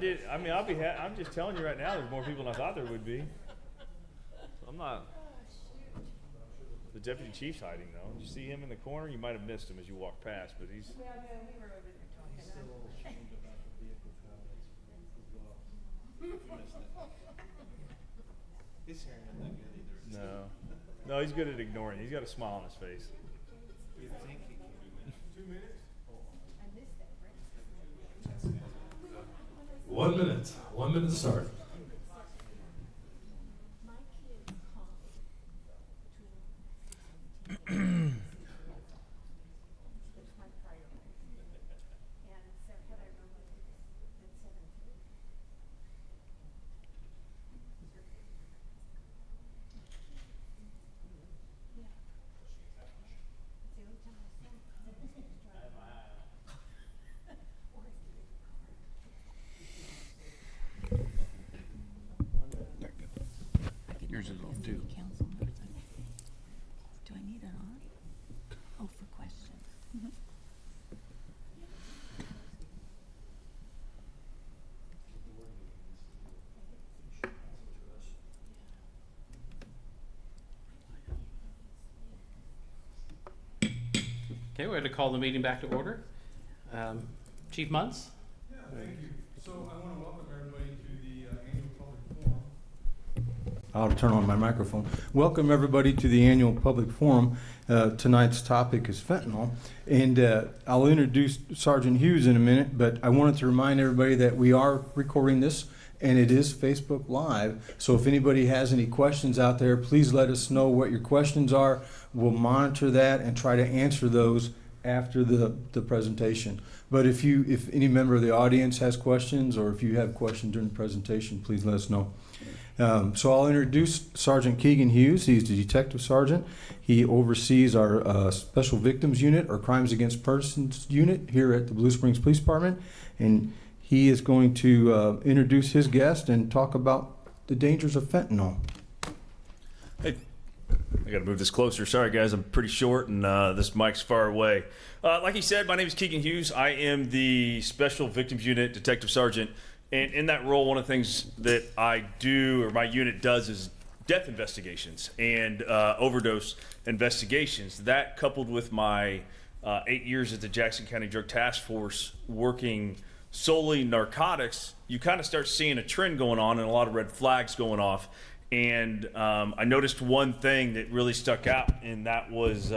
did. I mean, I'm just telling you right now. There's more people than I thought there would be. I'm not. The deputy chief's hiding though. Did you see him in the corner? You might have missed him as you walked past, but he's. Well, no, we were over there talking. He's still a little ashamed about the vehicle codes as well. You missed it. His hair not that good either. No, he's good at ignoring. He's got a smile on his face. You think he can do it? 2 minutes? I missed that, right? 1 minute. 1 minute to start. My kids come it's my priority. And so had I removed it at 17. Yeah. It's the only time I saw him. I was driving. Or he's getting a car. Yours is off too. Council notes. Do I need it on? Oh, for questions. Okay, we're going to call the meeting back to order. Chief Muntz? Yeah, thank you. So I want to welcome everybody to the annual public forum. I'll turn on my microphone. Welcome everybody to the annual public forum. Tonight's topic is fentanyl, and I'll introduce Sergeant Hughes in a minute, but I wanted to remind everybody that we are recording this, and it is Facebook Live. So if anybody has any questions out there, please let us know what your questions are. We'll monitor that and try to answer those after the presentation. But if any member of the audience has questions, or if you have questions during the presentation, please let us know. So I'll introduce Sergeant Keegan Hughes. He's the detective sergeant. He oversees our Special Victims Unit, or Crimes Against Persons Unit here at the Blue Springs Police Department. And he is going to introduce his guest and talk about the dangers of fentanyl. Hey, I got to move this closer. Sorry, guys. I'm pretty short, and this mic's far away. Like he said, my name is Keegan Hughes. I am the Special Victims Unit Detective Sergeant. And in that role, one of the things that I do, or my unit does, is death investigations and overdose investigations. That, coupled with my 8 years at the Jackson County Drug Task Force working solely narcotics, you kind of start seeing a trend going on and a lot of red flags going off. And I noticed one thing that really stuck out, and that was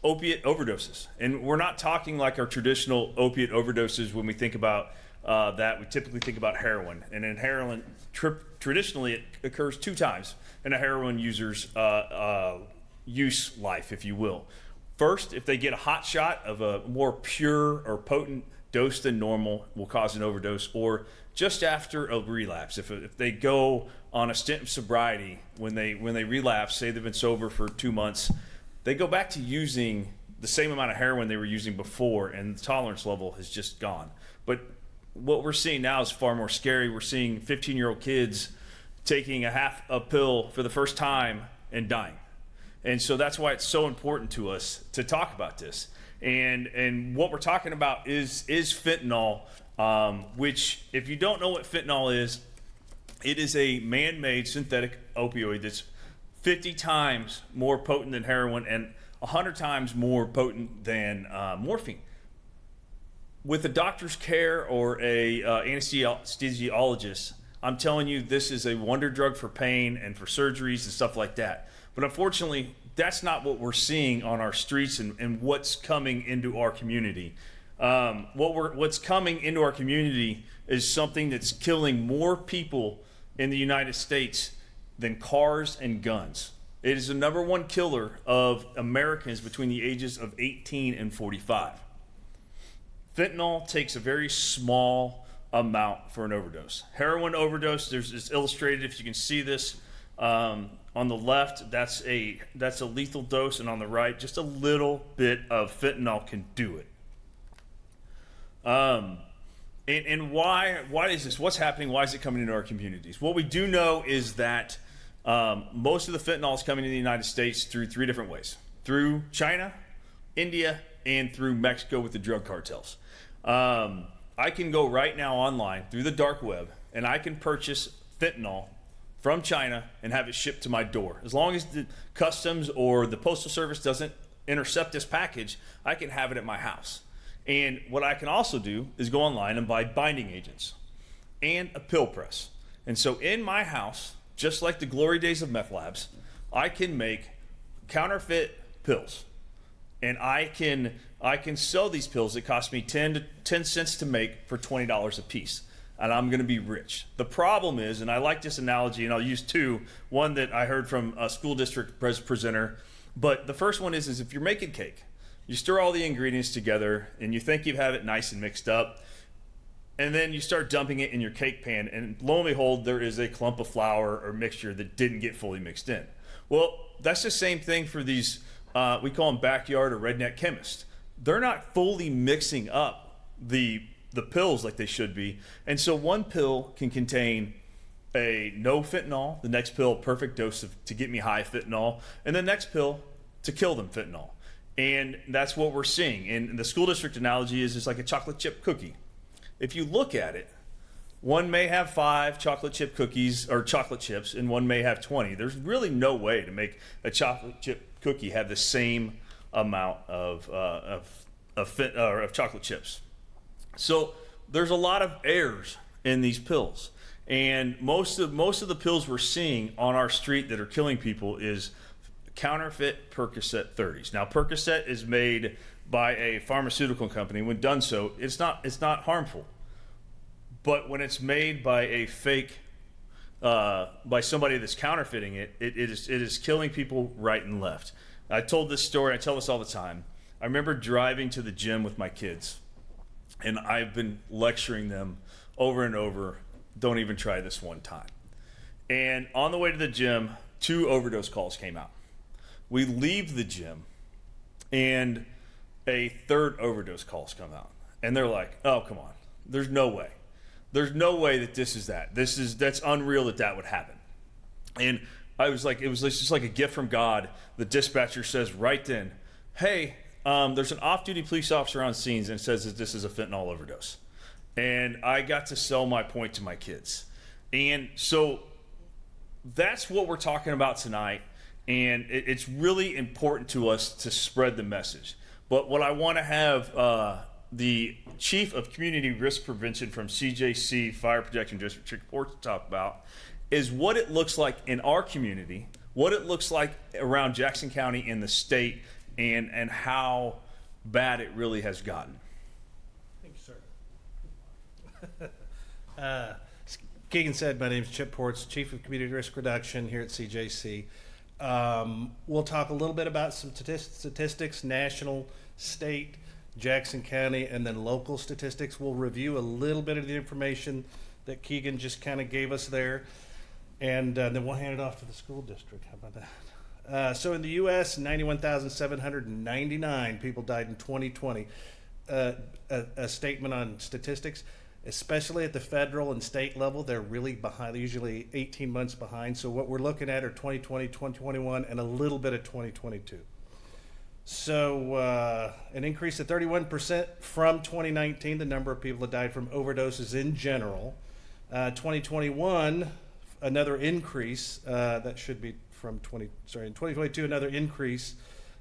opiate overdoses. And we're not talking like our traditional opiate overdoses when we think about that. We typically think about heroin. And in heroin, traditionally it occurs 2 times in a heroin user's use life, if you will. First, if they get a hot shot of a more pure or potent dose than normal, will cause an overdose, or just after a relapse. If they go on a stint of sobriety, when they relapse, say they've been sober for 2 months, they go back to using the same amount of heroin they were using before, and the tolerance level has just gone. But what we're seeing now is far more scary. We're seeing 15-year-old kids taking a half a pill for the first time and dying. And so that's why it's so important to us to talk about this. And what we're talking about is fentanyl, which, if you don't know what fentanyl is, it is a man-made synthetic opioid that's 50 times more potent than heroin and 100 times more potent than morphine. With a doctor's care or a anesthesiologist, I'm telling you, this is a wonder drug for pain and for surgeries and stuff like that. But unfortunately, that's not what we're seeing on our streets and what's coming into our community. What's coming into our community is something that's killing more people in the United States than cars and guns. It is the #1 killer of Americans between the ages of 18 and 45. Fentanyl takes a very small amount for an overdose. Heroin overdose, it's illustrated, if you can see this, on the left, that's a lethal dose, and on the right, just a little bit of fentanyl can do it. And why is this? What's happening? Why is it coming into our communities? What we do know is that most of the fentanyl is coming to the United States through 3 different ways: through China, India, and through Mexico with the drug cartels. I can go right now online through the dark web and I can purchase fentanyl from China and have it shipped to my door. As long as the customs or the postal service doesn't intercept this package, I can have it at my house. And what I can also do is go online and buy binding agents and a pill press. And so in my house, just like the glory days of meth labs, I can make counterfeit pills. And I can sell these pills that cost me 10 cents to make for $20 a piece. And I'm going to be rich. The problem is, and I like this analogy, and I'll use two. One that I heard from a school district presenter. But the first one is if you're making cake, you stir all the ingredients together and you think you have it nice and mixed up. And then you start dumping it in your cake pan, and lo and behold, there is a clump of flour or mixture that didn't get fully mixed in. Well, that's the same thing for these, we call them backyard or redneck chemists. They're not fully mixing up the pills like they should be. And so one pill can contain a no fentanyl, the next pill, perfect dose to get me high fentanyl, and the next pill to kill them fentanyl. And that's what we're seeing. And the school district analogy is it's like a chocolate chip cookie. If you look at it, one may have 5 chocolate chip cookies or chocolate chips, and one may have 20. There's really no way to make a chocolate chip cookie have the same amount of chocolate chips. So there's a lot of errors in these pills, and most of the pills we're seeing on our street that are killing people is counterfeit Percocet 30s. Now, Percocet is made by a pharmaceutical company. When done so, it's not harmful. But when it's made by a fake, by somebody that's counterfeiting it, it is killing people right and left. I told this story. I tell this all the time. I remember driving to the gym with my kids, and I've been lecturing them over and over, don't even try this one time. And on the way to the gym, 2 overdose calls came out. We leave the gym, and a 3rd overdose calls come out. And they're like, oh, come on. There's no way. There's no way that this is that. That's unreal that would happen. And I was like, it was just like a gift from God. The dispatcher says right then, hey, there's an off-duty police officer on scenes, and it says that this is a fentanyl overdose. And I got to sell my point to my kids. And so that's what we're talking about tonight. And it's really important to us to spread the message. But what I want to have the Chief of Community Risk Prevention from CJC Fire Protection District Report to talk about is what it looks like in our community, what it looks like around Jackson County and the state, and how bad it really has gotten. Thank you, sir. As Keegan said, my name is Chip Ports, Chief of Community Risk Reduction here at CJC. We'll talk a little bit about some statistics, national, state, Jackson County, and then local statistics. We'll review a little bit of the information that Keegan just kind of gave us there, and then we'll hand it off to the school district. How about that? So in the U.S., 91,799 people died in 2020. A statement on statistics, especially at the federal and state level, they're really behind. They're usually 18 months behind. So what we're looking at are 2020, 2021, and a little bit of 2022. So an increase of 31% from 2019, the number of people that died from overdoses in general. 2021, another increase that should be in 2022, another increase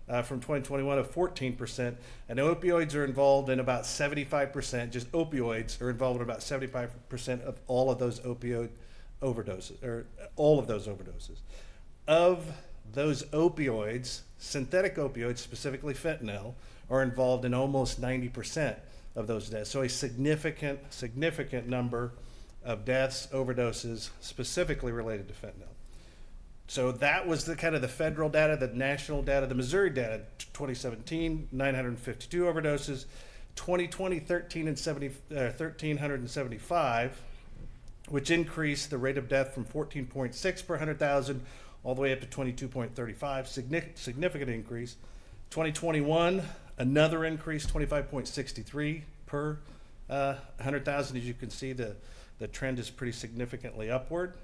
from 2021 of 14%. And opioids are involved in about 75%, just opioids are involved in about 75% of all of those opioid overdoses, or all of those overdoses. Of those opioids, synthetic opioids, specifically fentanyl, are involved in almost 90% of those deaths. So a significant number of deaths, overdoses, specifically related to fentanyl. So that was the kind of the federal data, the national data, the Missouri data. 2017, 952 overdoses. 2020, 1,375, which increased the rate of death from 14.6 per 100,000 all the way up to 22.35, significant increase. 2021, another increase, 25.63 per 100,000. As you can see, the trend is pretty significantly upward.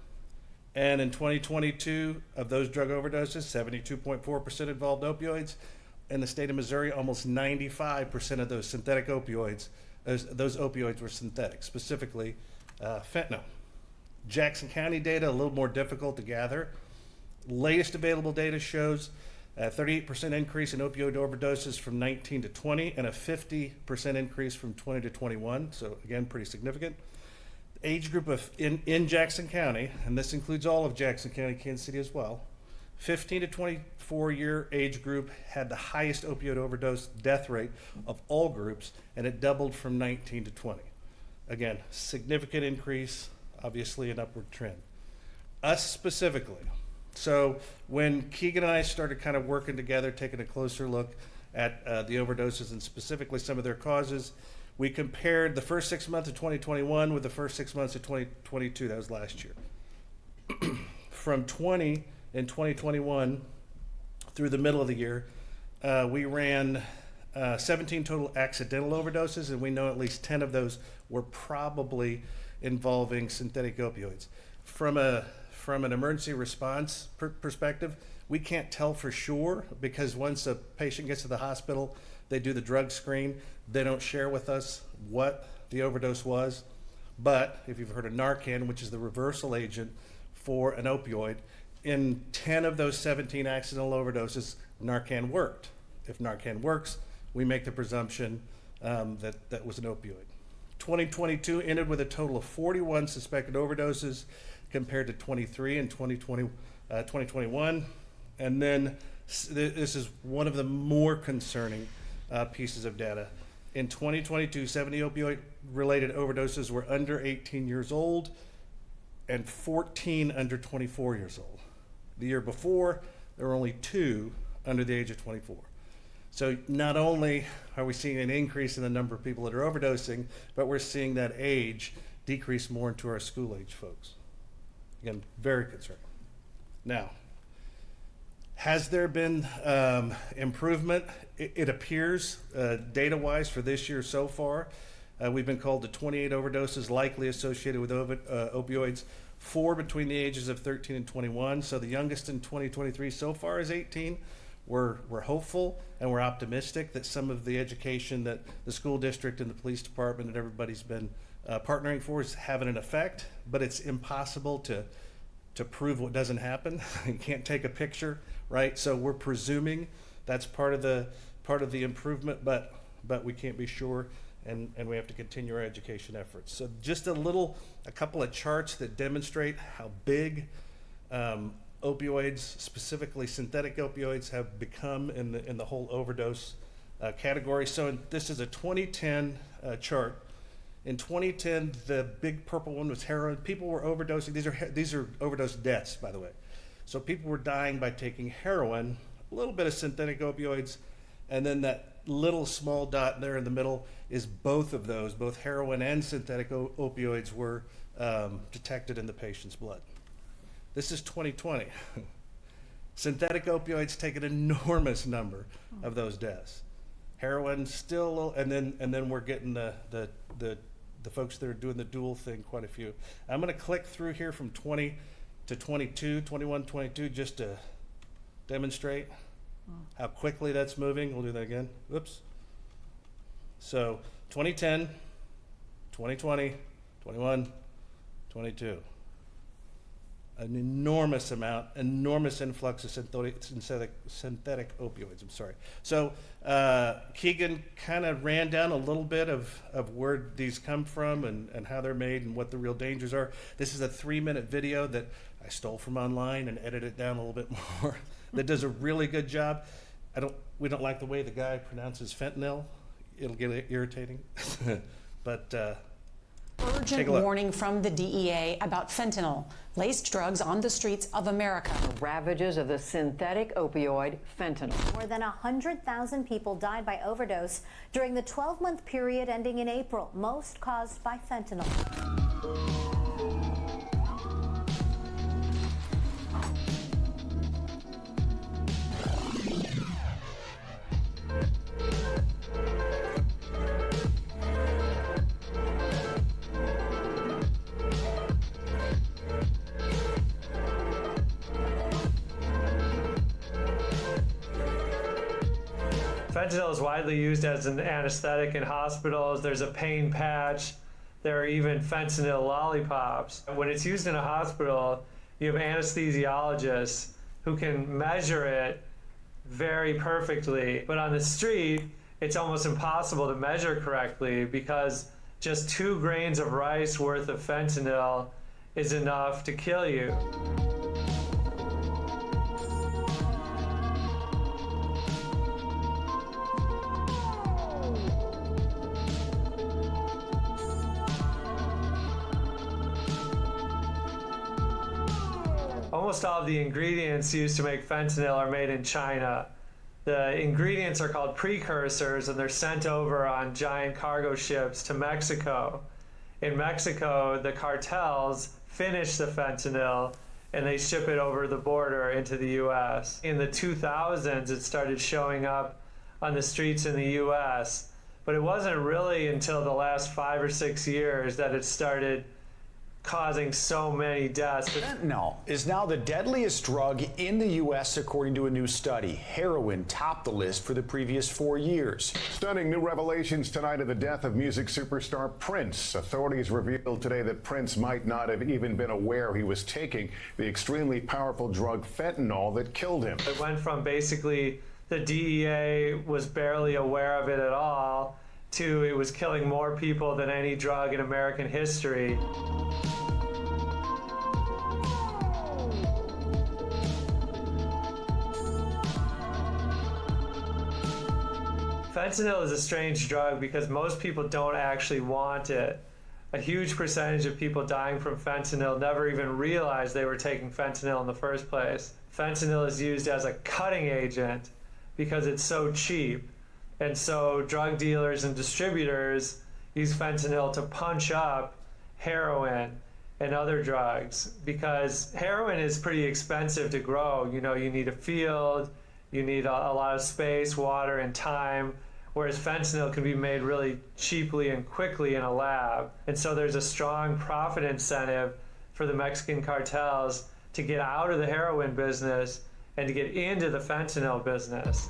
And in 2022, of those drug overdoses, 72.4% involved opioids. In the state of Missouri, almost 95% of those synthetic opioids those opioids were synthetic, specifically fentanyl. Jackson County data, a little more difficult to gather. Latest available data shows a 38% increase in opioid overdoses from 19 to 20 and a 50% increase from 20 to 21. So again, pretty significant. Age group in Jackson County, and this includes all of Jackson County, Kansas City as well, 15 to 24 year age group had the highest opioid overdose death rate of all groups, and it doubled from 19 to 20. Again, significant increase, obviously an upward trend. Us specifically. So when Keegan and I started kind of working together, taking a closer look at the overdoses and specifically some of their causes, we compared the first 6 months of 2021 with the first 6 months of 2022. That was last year. From 20 in 2021 through the middle of the year, we ran 17 total accidental overdoses, and we know at least 10 of those were probably involving synthetic opioids. From an emergency response perspective, we can't tell for sure because once a patient gets to the hospital, they do the drug screen. They don't share with us what the overdose was. But if you've heard of Narcan, which is the reversal agent for an opioid, in 10 of those 17 accidental overdoses, Narcan worked. If Narcan works, we make the presumption that was an opioid. 2022 ended with a total of 41 suspected overdoses compared to 23 in 2021. And then this is one of the more concerning pieces of data. In 2022, 70 opioid-related overdoses were under 18 years old and 14 under 24 years old. The year before, there were only 2 under the age of 24. So not only are we seeing an increase in the number of people that are overdosing, but we're seeing that age decrease more into our school-age folks. Again, very concerning. Now, has there been improvement? It appears, data-wise, for this year so far. We've been called to 28 overdoses likely associated with opioids, 4 between the ages of 13 and 21. So the youngest in 2023 so far is 18. We're hopeful and we're optimistic that some of the education that the school district and the police department and everybody's been partnering for is having an effect, but it's impossible to prove what doesn't happen. You can't take a picture, right? So we're presuming that's part of the improvement, but we can't be sure, and we have to continue our education efforts. So just a couple of charts that demonstrate how big opioids, specifically synthetic opioids, have become in the whole overdose category. So this is a 2010 chart. In 2010, the big purple one was heroin. People were overdosing. These are overdose deaths, by the way. So people were dying by taking heroin, a little bit of synthetic opioids, and then that little small dot there in the middle is both of those, both heroin and synthetic opioids were detected in the patient's blood. This is 2020. Synthetic opioids take an enormous number of those deaths. Heroin still, and then we're getting the folks that are doing the dual thing, quite a few. I'm going to click through here from 20 to 22, 21, 22, just to demonstrate how quickly that's moving. We'll do that again. Oops. So 2010, 2020, 21, 22. An enormous influx of synthetic opioids. I'm sorry. So Keegan kind of ran down a little bit of where these come from and how they're made and what the real dangers are. This is a 3-minute video that I stole from online and edited it down a little bit more. That does a really good job. We don't like the way the guy pronounces fentanyl. It'll get irritating, but. Urgent warning from the DEA about fentanyl, laced drugs on the streets of America. The ravages of the synthetic opioid fentanyl. More than 100,000 people died by overdose during the 12-month period ending in April, most caused by fentanyl. Fentanyl is widely used as an anesthetic in hospitals. There's a pain patch. There are even fentanyl lollipops. When it's used in a hospital, you have anesthesiologists who can measure it very perfectly. But on the street, it's almost impossible to measure correctly because just 2 grains of rice worth of fentanyl is enough to kill you. Almost all of the ingredients used to make fentanyl are made in China. The ingredients are called precursors, and they're sent over on giant cargo ships to Mexico. In Mexico, the cartels finish the fentanyl and they ship it over the border into the US. In the 2000s, it started showing up on the streets in the US, but it wasn't really until the last 5 or 6 years that it started causing so many deaths. Fentanyl is now the deadliest drug in the U.S. according to a new study. Heroin topped the list for the previous 4 years. Stunning new revelations tonight of the death of music superstar Prince. Authorities revealed today that Prince might not have even been aware he was taking the extremely powerful drug fentanyl that killed him. It went from basically the DEA was barely aware of it at all to it was killing more people than any drug in American history. Fentanyl is a strange drug because most people don't actually want it. A huge percentage of people dying from fentanyl never even realized they were taking fentanyl in the first place. Fentanyl is used as a cutting agent because it's so cheap. And so drug dealers and distributors use fentanyl to punch up heroin and other drugs because heroin is pretty expensive to grow. You know, you need a field, you need a lot of space, water, and time, whereas fentanyl can be made really cheaply and quickly in a lab. And so there's a strong profit incentive for the Mexican cartels to get out of the heroin business and to get into the fentanyl business.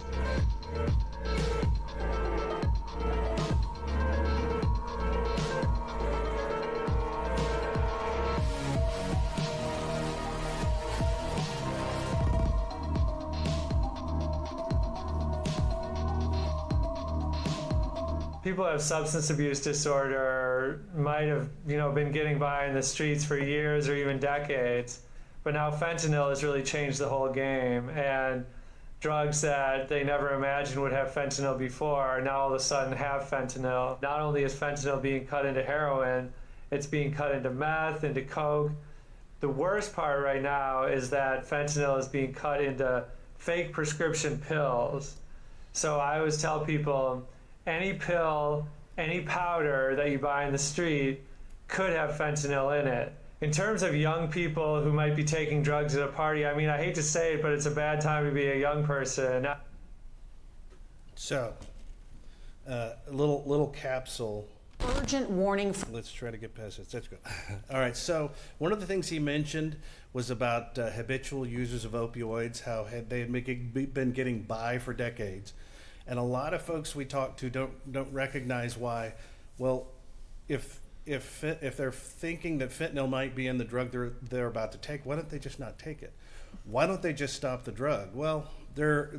People who have substance abuse disorder might have, been getting by in the streets for years or even decades, but now fentanyl has really changed the whole game, and drugs that they never imagined would have fentanyl before now all of a sudden have fentanyl. Not only is fentanyl being cut into heroin, it's being cut into meth, into coke. The worst part right now is that fentanyl is being cut into fake prescription pills. So I always tell people, any pill, any powder that you buy in the street could have fentanyl in it. In terms of young people who might be taking drugs at a party, I mean, I hate to say it, but it's a bad time to be a young person. So, little capsule. Urgent warning. Let's try to get past this. Let's go. All right. So one of the things he mentioned was about habitual users of opioids, how they had been getting by for decades. And a lot of folks we talk to don't recognize why. Well, if they're thinking that fentanyl might be in the drug they're about to take, why don't they just not take it? Why don't they just stop the drug? Well, there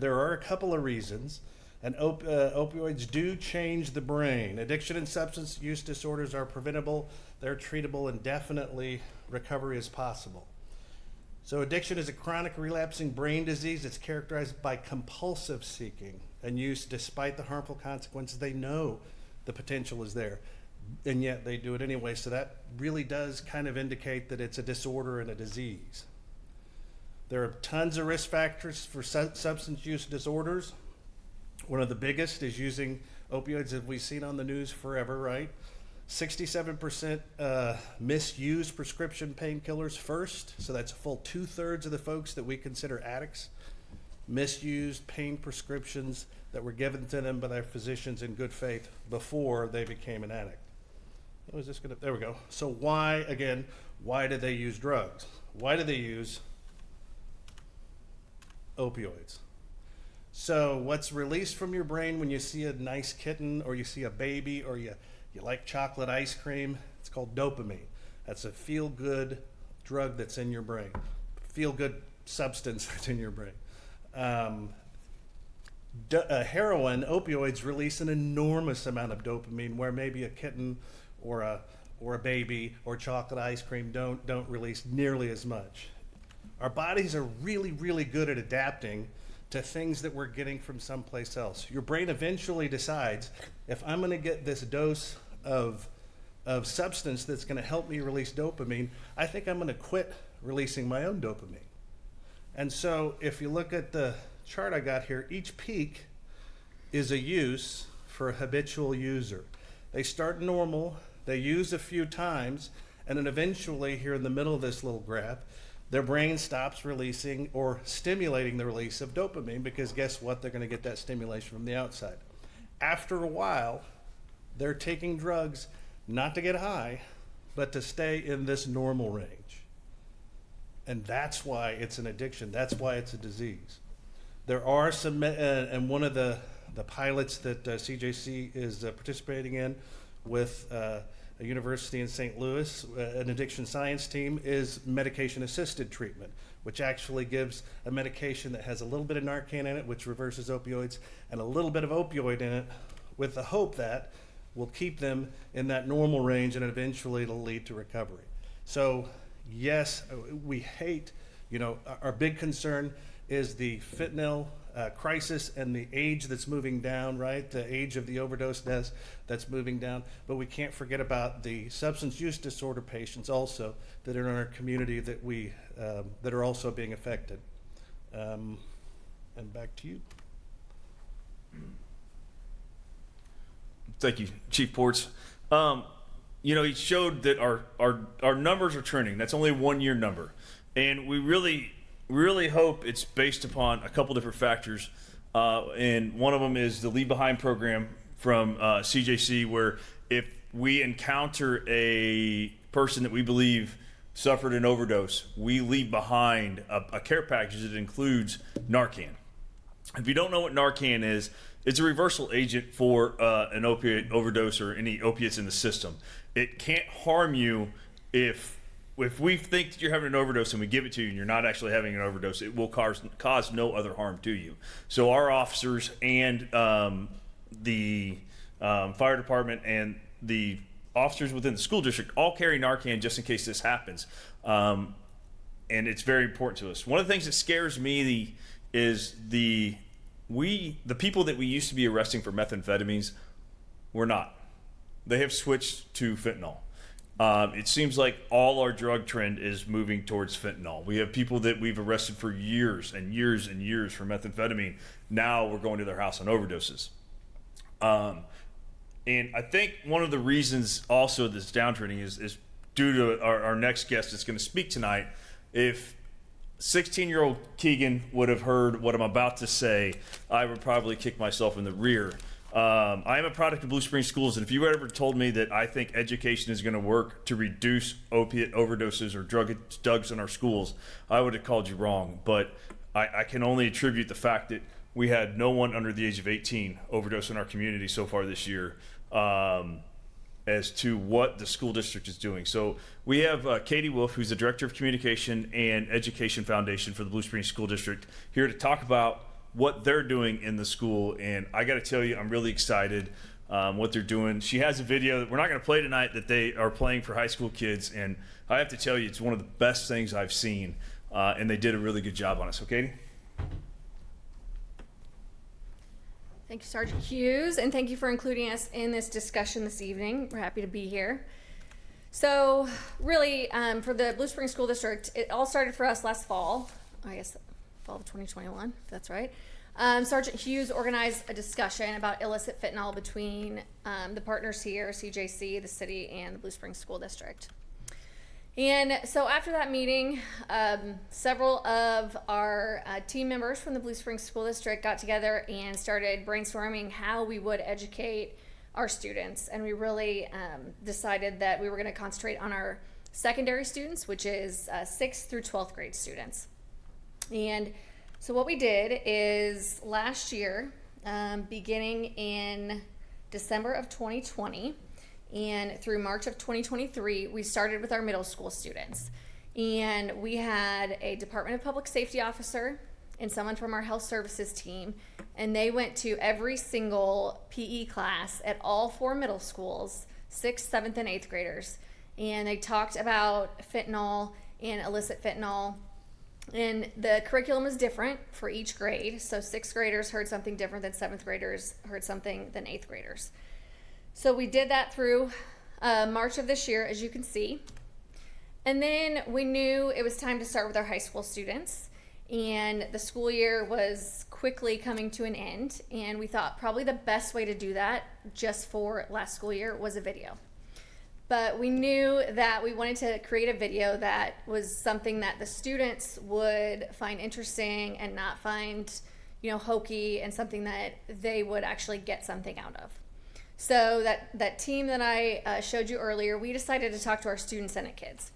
are a couple of reasons. And opioids do change the brain. Addiction and substance use disorders are preventable, they're treatable, and definitely recovery is possible. So addiction is a chronic relapsing brain disease. It's characterized by compulsive seeking and use despite the harmful consequences. They know the potential is there, and yet they do it anyway. So that really does kind of indicate that it's a disorder and a disease. There are tons of risk factors for substance use disorders. One of the biggest is using opioids, as we've seen on the news forever, right? 67% misuse prescription painkillers first. So that's a full 2/3 of the folks that we consider addicts misused pain prescriptions that were given to them by their physicians in good faith before they became an addict. There we go. So why do they use drugs? Why do they use opioids? So what's released from your brain when you see a nice kitten or you see a baby or you like chocolate ice cream? It's called dopamine. That's a feel-good drug that's in your brain. Feel-good substance that's in your brain. Heroin, opioids release an enormous amount of dopamine, where maybe a kitten or a baby or chocolate ice cream don't release nearly as much. Our bodies are really, really good at adapting to things that we're getting from someplace else. Your brain eventually decides, if I'm going to get this dose of substance that's going to help me release dopamine, I think I'm going to quit releasing my own dopamine. And so if you look at the chart I got here, each peak is a use for a habitual user. They start normal, they use a few times, and then eventually here in the middle of this little graph, their brain stops releasing or stimulating the release of dopamine, because guess what? They're going to get that stimulation from the outside. After a while, they're taking drugs not to get high, but to stay in this normal range. And that's why it's an addiction. That's why it's a disease. There are some, and one of the pilots that CJC is participating in with a university in St. Louis, an addiction science team, is medication-assisted treatment, which actually gives a medication that has a little bit of Narcan in it, which reverses opioids, and a little bit of opioid in it, with the hope that will keep them in that normal range, and eventually it'll lead to recovery. So yes, we hate, our big concern is the fentanyl crisis and the age that's moving down, right? The age of the overdose deaths that's moving down. But we can't forget about the substance use disorder patients also that are in our community that that are also being affected. And back to you. Thank you, Chief Ports. He showed that our numbers are trending. That's only a 1-year number. And we really hope it's based upon a couple different factors. And one of them is the Leave Behind program from CJC, where if we encounter a person that we believe suffered an overdose, we leave behind a care package that includes Narcan. If you don't know what Narcan is, it's a reversal agent for an opiate overdose or any opiates in the system. It can't harm you if we think that you're having an overdose and we give it to you and you're not actually having an overdose. It will cause no other harm to you. So our officers and the fire department and the officers within the school district all carry Narcan just in case this happens. And it's very important to us. One of the things that scares me is the people that we used to be arresting for methamphetamines, we're not. They have switched to fentanyl. It seems like all our drug trend is moving towards fentanyl. We have people that we've arrested for years and years and years for methamphetamine. Now we're going to their house on overdoses. And I think one of the reasons also this downtrending is due to our next guest that's going to speak tonight. If 16-year-old Keegan would have heard what I'm about to say, I would probably kick myself in the rear. I am a product of Blue Springs Schools, and if you ever told me that I think education is going to work to reduce opiate overdoses or drugs in our schools, I would have called you wrong. But I can only attribute the fact that we had no one under the age of 18 overdose in our community so far this year as to what the school district is doing. So we have Katie Wolf, who's the Director of Communication and Education Foundation for the Blue Springs School District, here to talk about what they're doing in the school. And I got to tell you, I'm really excited what they're doing. She has a video that we're not going to play tonight that they are playing for high school kids. And I have to tell you, it's one of the best things I've seen. And they did a really good job on it. So, Katie? Thank you, Sergeant Hughes, and thank you for including us in this discussion this evening. We're happy to be here. So really, for the Blue Springs School District, it all started for us last fall, I guess fall of 2021, if that's right. Sergeant Hughes organized a discussion about illicit fentanyl between the partners here, CJC, the city, and the Blue Springs School District. And so after that meeting, several of our team members from the Blue Springs School District got together and started brainstorming how we would educate our students. And we really decided that we were going to concentrate on our secondary students, which is 6th through 12th grade students. And So what we did is last year, beginning in December of 2020 and through March of 2023, we started with our middle school students. And we had a Department of Public Safety officer and someone from our health services team, and they went to every single PE class at all 4 middle schools, 6th, 7th, and 8th graders. And they talked about fentanyl and illicit fentanyl. And the curriculum is different for each grade. So 6th graders heard something different than 7th graders heard something than 8th graders. So we did that through March of this year, as you can see. And then we knew it was time to start with our high school students. And the school year was quickly coming to an end. And we thought probably the best way to do that just for last school year was a video. But we knew that we wanted to create a video that was something that the students would find interesting and not find, hokey, and something that they would actually get something out of. So that team that I showed you earlier, we decided to talk to our student senate kids.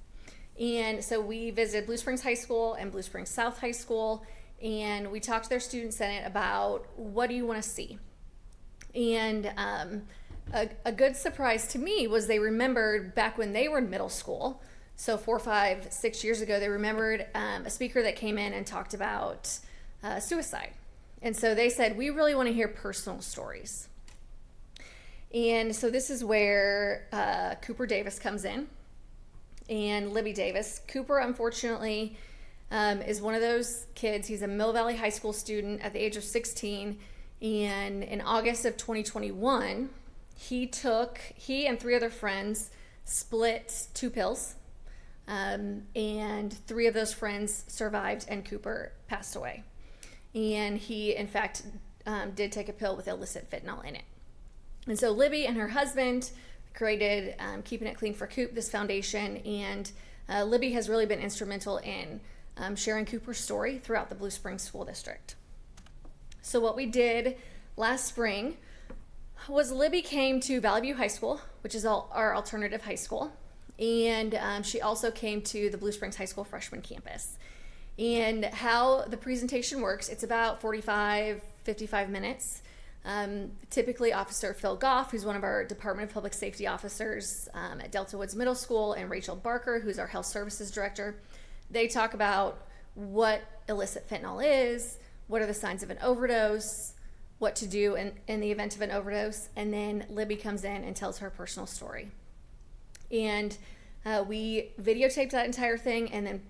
And so we visited Blue Springs High School and Blue Springs South High School, and we talked to their student senate about what do you want to see. And a good surprise to me was they remembered back when they were in middle school, so 4, 5, 6 years ago, they remembered a speaker that came in and talked about suicide. And so they said, we really want to hear personal stories. And so this is where Cooper Davis comes in. And Libby Davis. Cooper, unfortunately, is one of those kids. He's a Mill Valley High School student at the age of 16. And in August of 2021, he and 3 other friends split 2 pills. And 3 of those friends survived, and Cooper passed away. And he, in fact, did take a pill with illicit fentanyl in it. And so Libby and her husband created Keeping It Clean for Coop, this foundation, and Libby has really been instrumental in sharing Cooper's story throughout the Blue Springs School District. So what we did last spring was Libby came to Valley View High School, which is our alternative high school, and she also came to the Blue Springs High School freshman campus. And how the presentation works, it's about 45, 55 minutes. Typically Officer Phil Goff, who's one of our Department of Public Safety officers at Delta Woods Middle School, and Rachel Barker, who's our Health Services Director, they talk about what illicit fentanyl is, what are the signs of an overdose, what to do in the event of an overdose, and then Libby comes in and tells her personal story. And we videotaped that entire thing and then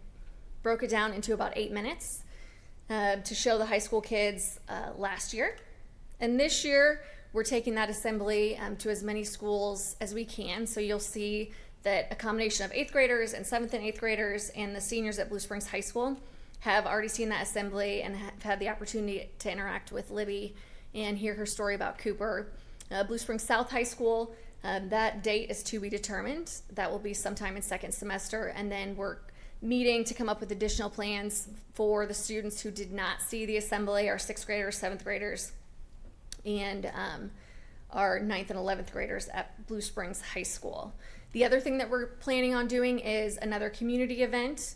broke it down into about 8 minutes to show the high school kids last year. And this year, we're taking that assembly to as many schools as we can. So you'll see that a combination of 8th graders and 7th and 8th graders and the seniors at Blue Springs High School have already seen that assembly and have had the opportunity to interact with Libby and hear her story about Cooper. Blue Springs South High School, that date is to be determined. That will be sometime in 2nd semester. And then we're meeting to come up with additional plans for the students who did not see the assembly, our 6th graders, 7th graders, and our 9th and 11th graders at Blue Springs High School. The other thing that we're planning on doing is another community event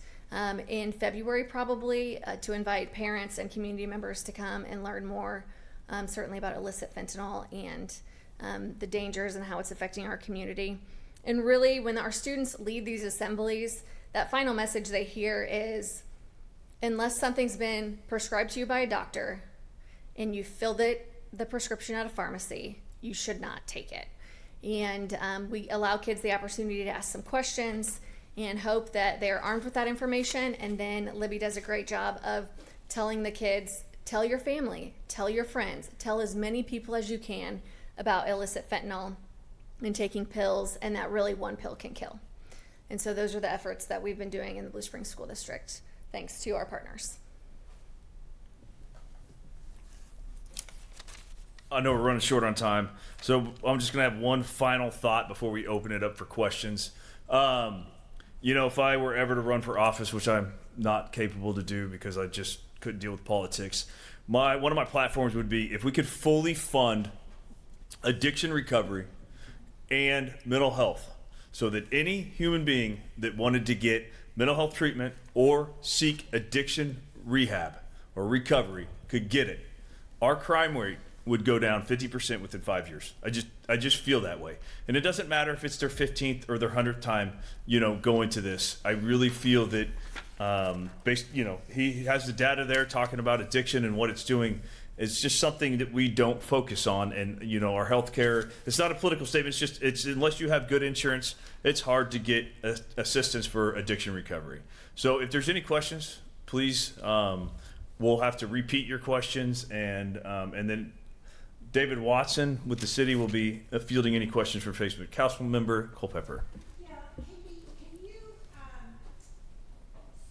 in February probably to invite parents and community members to come and learn more certainly about illicit fentanyl and the dangers and how it's affecting our community. And really, when our students lead these assemblies, that final message they hear is, unless something's been prescribed to you by a doctor and you filled the prescription at a pharmacy, you should not take it. And we allow kids the opportunity to ask some questions and hope that they're armed with that information. And then Libby does a great job of telling the kids, tell your family, tell your friends, tell as many people as you can about illicit fentanyl and taking pills, and that really one pill can kill. And so those are the efforts that we've been doing in the Blue Springs School District, thanks to our partners. I know we're running short on time, so I'm just going to have one final thought before we open it up for questions. If I were ever to run for office, which I'm not capable to do because I just couldn't deal with politics, one of my platforms would be if we could fully fund addiction recovery and mental health so that any human being that wanted to get mental health treatment or seek addiction rehab or recovery could get it, our crime rate would go down 50% within 5 years. I just feel that way. And it doesn't matter if it's their 15th or their 100th time, going to this. I really feel that, he has the data there talking about addiction and what it's doing. It's just something that we don't focus on. And, our healthcare, it's not a political statement. It's unless you have good insurance, it's hard to get assistance for addiction recovery. So if there's any questions, please, we'll have to repeat your questions, and then David Watson with the city will be fielding any questions from Facebook. Council Member Culpepper. Yeah, can you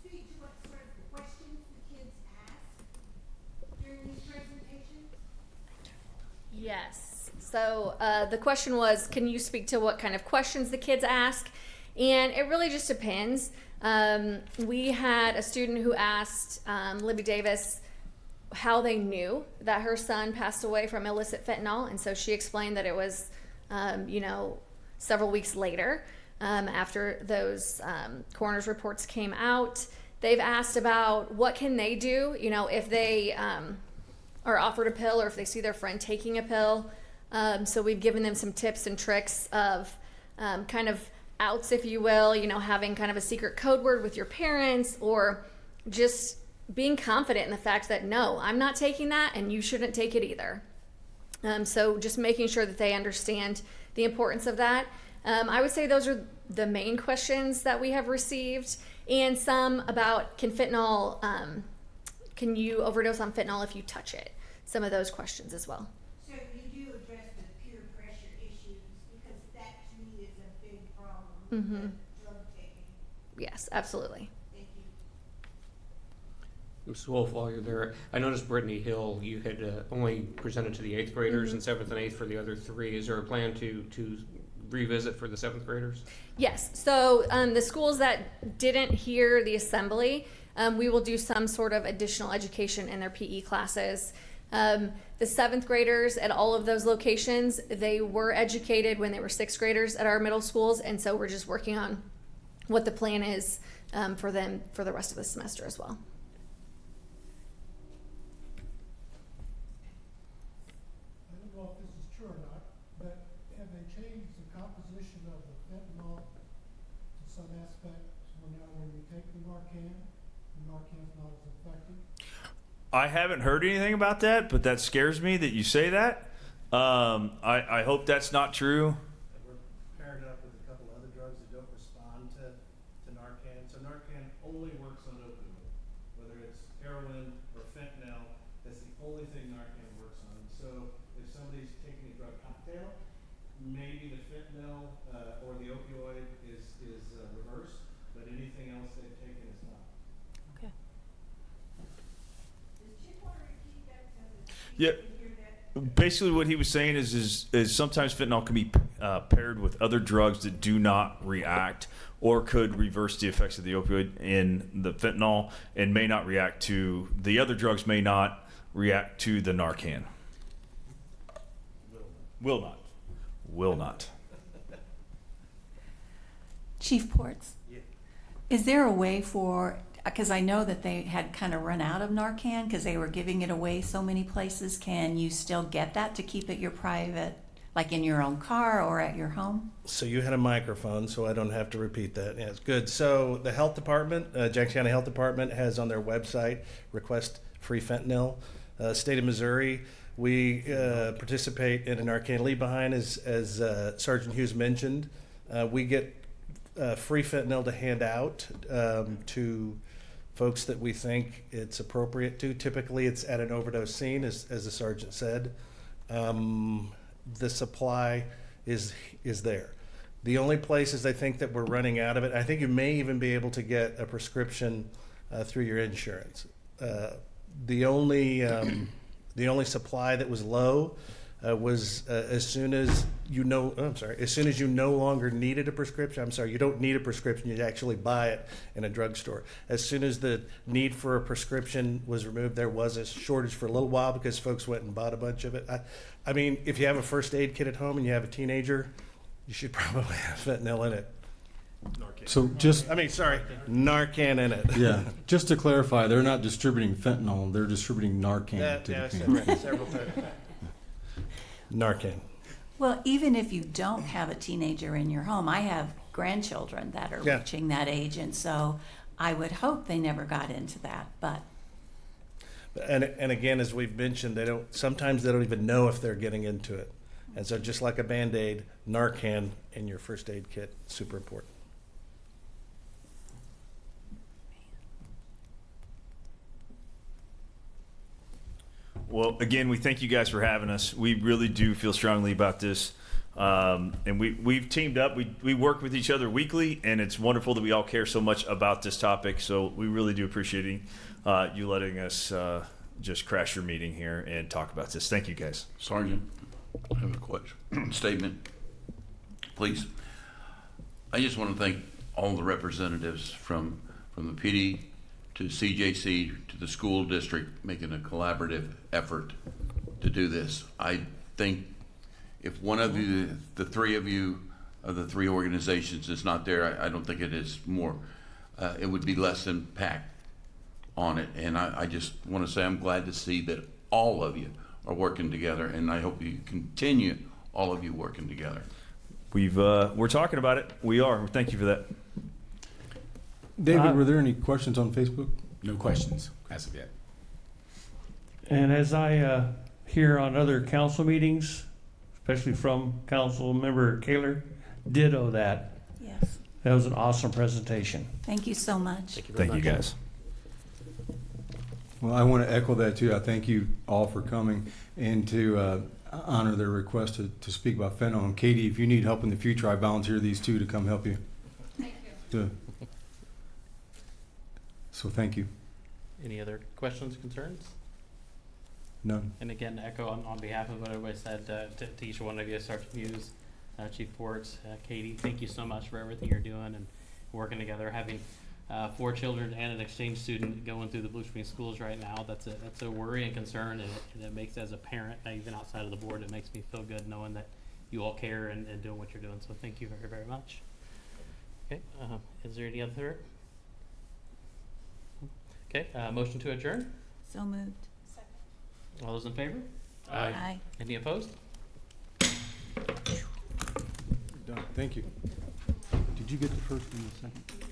speak to what sort of questions the kids ask during these presentations? Yes. So the question was, can you speak to what kind of questions the kids ask? And it really just depends. We had a student who asked Libby Davis how they knew that her son passed away from illicit fentanyl. And so she explained that it was, several weeks later after those coroner's reports came out. They've asked about what can they do, if they are offered a pill or if they see their friend taking a pill. So we've given them some tips and tricks of kind of outs, if you will, having kind of a secret code word with your parents, or just being confident in the fact that, no, I'm not taking that and you shouldn't take it either. So just making sure that they understand the importance of that. I would say those are the main questions that we have received, and some about can you overdose on fentanyl if you touch it? Some of those questions as well. So you do address the peer pressure issues, because that to me is a big problem with drug taking. Yes, absolutely. Thank you. Mrs. Wolf, while you're there, I noticed Brittany Hill, you had only presented to the 8th graders and 7th and 8th for the other 3. Is there a plan to revisit for the 7th graders? Yes. So the schools that didn't hear the assembly, we will do some sort of additional education in their PE classes. The 7th graders at all of those locations, they were educated when they were 6th graders at our middle schools, and so we're just working on what the plan is for them for the rest of the semester as well. I don't know if this is true or not, but have they changed the composition of the fentanyl to some aspect when you take the Narcan's not as effective? I haven't heard anything about that, but that scares me that you say that. I hope that's not true. We're paired up with a couple other drugs that don't respond to Narcan. So Narcan only works on opioid, whether it's heroin or fentanyl. That's the only thing Narcan works on. So if somebody's taking a drug cocktail, maybe the fentanyl or the opioid is reversed, but anything else they've taken is not. Okay. Yeah. Basically, what he was saying is sometimes fentanyl can be paired with other drugs that do not react or could reverse the effects of the opioid in the fentanyl, and may not react to the other drugs, may not react to the Narcan. Will not. Chief Ports, is there a way for, because I know that they had kind of run out of Narcan because they were giving it away so many places. Can you still get that to keep it your private, like in your own car or at your home? So you had a microphone, so I don't have to repeat that. Yeah, it's good. So the health department, Jackson County Health Department, has on their website request free fentanyl. State of Missouri, we participate in a Narcan leave behind, as Sergeant Hughes mentioned. We get free fentanyl to hand out to folks that we think it's appropriate to. Typically, it's at an overdose scene, as the sergeant said. The supply is there. The only places I think that we're running out of it, I think you may even be able to get a prescription through your insurance. The only supply that was low was as soon as you no longer needed a prescription. I'm sorry, you don't need a prescription. You actually buy it in a drugstore. As soon as the need for a prescription was removed, there was a shortage for a little while because folks went and bought a bunch of it. I mean, if you have a first aid kit at home and you have a teenager, you should probably have fentanyl in it. So just, sorry, Narcan in it. yeah, just to clarify, they're not distributing fentanyl, they're distributing Narcan to Yeah, the several, community. several times. Narcan. Well, even if you don't have a teenager in your home, I have grandchildren that are Yeah. reaching that age, and so I would hope they never got into that, but And again, as we've mentioned, sometimes they don't even know if they're getting into it. And so just like a Band-Aid, Narcan in your first aid kit, super important. Well, again, we thank you guys for having us. We really do feel strongly about this. And we've teamed up. We work with each other weekly, and it's wonderful that we all care so much about this topic. So we really do appreciate you letting us just crash your meeting here and talk about this. Thank you, guys. Sergeant, I have a question, statement, please. I just want to thank all the representatives from the PD to CJC to the school district making a collaborative effort to do this. I think if one of you, the three of you, of the three organizations is not there, I don't think it is more, it would be less impact on it. And I just want to say I'm glad to see that all of you are working together, and I hope you continue all of you working together. We're talking about it. We are. Thank you for that. David, were there any questions on Facebook? No questions as of yet. And as I hear on other council meetings, especially from Council Member Kaler, ditto that. yes. That was an awesome presentation. Thank you so much. Thank you, guys. Well, I want to echo that too. I thank you all for coming and to honor their request to speak about fentanyl. And Katie, if you need help in the future, I volunteer these two to come help you. Thank you. So thank you. Any other questions, concerns? None. And again, echo on behalf of what everybody said to each one of you, Sergeant Hughes, Chief Ports, Katie, thank you so much for everything you're doing and working together. Having 4 children and an exchange student going through the Blue Springs schools right now, that's a worry and concern, and it makes, as a parent, even outside of the board, it makes me feel good knowing that you all care and doing what you're doing. So thank you very, very much. Okay, is there any other? Okay, motion to adjourn. So moved. All those in favor? Aye. Aye. Any opposed? Done. Thank you. Did you get the first and the second?